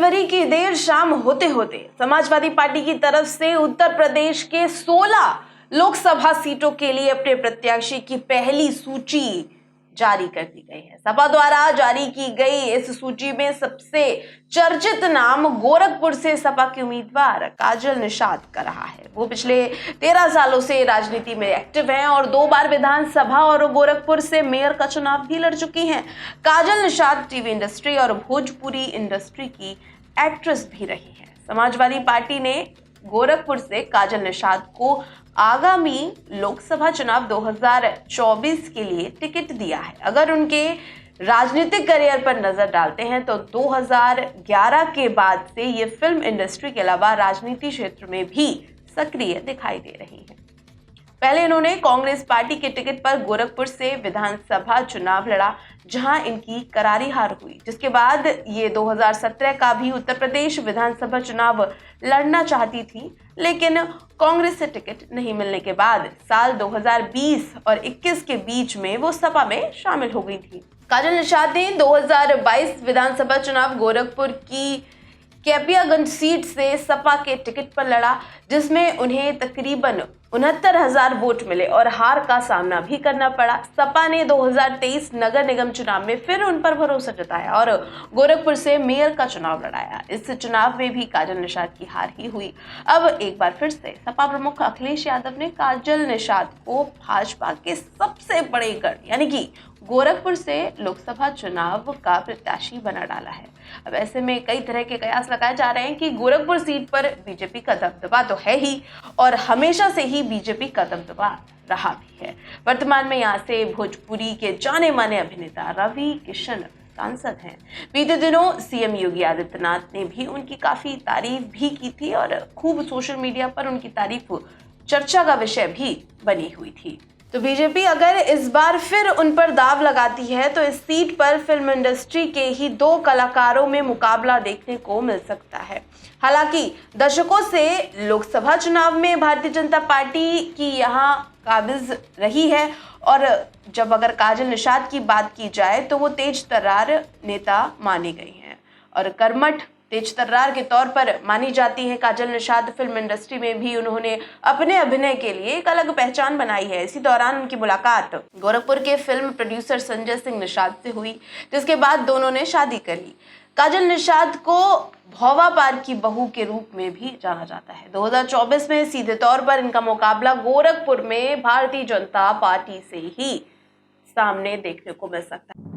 जनवरी की देर शाम होते होते समाजवादी पार्टी की तरफ से उत्तर प्रदेश के 16 लोकसभा सीटों के लिए अपने प्रत्याशी की पहली सूची जारी कर दी गई है। सपा द्वारा जारी की गई इस सूची में सबसे चर्चित नाम गोरखपुर से सपा के उम्मीदवार काजल निषाद का रहा है। वो पिछले 13 सालों से राजनीति में एक्टिव हैं और 2 बार विधानसभा और गोरखपुर से मेयर का चुनाव भी लड़ चुकी हैं। काजल निषाद टीवी इंडस्ट्री और भोजपुरी इंडस्ट्री की एक्ट्रेस भी रही है। समाजवादी पार्टी ने गोरखपुर से काजल निषाद को आगामी लोकसभा चुनाव 2024 के लिए टिकट दिया है। अगर उनके राजनीतिक करियर पर नजर डालते हैं तो 2011 के बाद से ये फिल्म इंडस्ट्री के अलावा राजनीति क्षेत्र में भी सक्रिय दिखाई दे रही है। पहले इन्होंने कांग्रेस पार्टी के टिकट पर गोरखपुर से विधानसभा चुनाव लड़ा, जहां इनकी करारी हार हुई, जिसके बाद ये 2017 का भी उत्तर प्रदेश विधानसभा चुनाव लड़ना चाहती थी, लेकिन कांग्रेस से टिकट नहीं मिलने के बाद साल 2020 और 21 के बीच में वो सपा में शामिल हो गई थी। काजल निषाद ने 2022 विधानसभा चुनाव गोरखपुर की कैपियागंज सीट से सपा के टिकट पर लड़ा, जिसमें उन्हें तकरीबन 69,000 वोट मिले और हार का सामना भी करना पड़ा। सपा ने 2023 नगर निगम चुनाव में फिर उन पर भरोसा जताया और गोरखपुर से मेयर का चुनाव लड़ाया। इस चुनाव में भी काजल निषाद की हार ही हुई। अब एक बार फिर से सपा प्रमुख अखिलेश यादव ने काजल निषाद को भाजपा के सबसे बड़े गढ़ यानी कि गोरखपुर से लोकसभा चुनाव का प्रत्याशी बना डाला है। अब ऐसे में कई तरह के कयास लगाए जा रहे हैं कि गोरखपुर सीट पर बीजेपी का दबदबा तो है ही और हमेशा से ही बीजेपी का दबदबा रहा भी है। वर्तमान में यहाँ से भोजपुरी के जाने माने अभिनेता रवि किशन सांसद हैं। बीते दिनों सीएम योगी आदित्यनाथ ने भी उनकी काफी तारीफ भी की थी और खूब सोशल मीडिया पर उनकी तारीफ चर्चा का विषय भी बनी हुई थी। तो बीजेपी अगर इस बार फिर उन पर दाव लगाती है तो इस सीट पर फिल्म इंडस्ट्री के ही 2 कलाकारों में मुकाबला देखने को मिल सकता है। हालांकि दशकों से लोकसभा चुनाव में भारतीय जनता पार्टी की यहाँ काबिज रही है और जब अगर काजल निषाद की बात की जाए तो वो तेज तर्रार नेता मानी गई हैं और कर्मठ तेज तर्रार के तौर पर मानी जाती है। काजल निषाद फिल्म इंडस्ट्री में भी उन्होंने अपने अभिनय के लिए एक अलग पहचान बनाई है। इसी दौरान उनकी मुलाकात गोरखपुर के फिल्म प्रोड्यूसर संजय सिंह निषाद से हुई, जिसके बाद दोनों ने शादी कर ली। काजल निषाद को भौवा पार की बहू के रूप में भी जाना जाता है। 2024 में सीधे तौर पर इनका मुकाबला गोरखपुर में भारतीय जनता पार्टी से ही सामने देखने को मिल सकता है।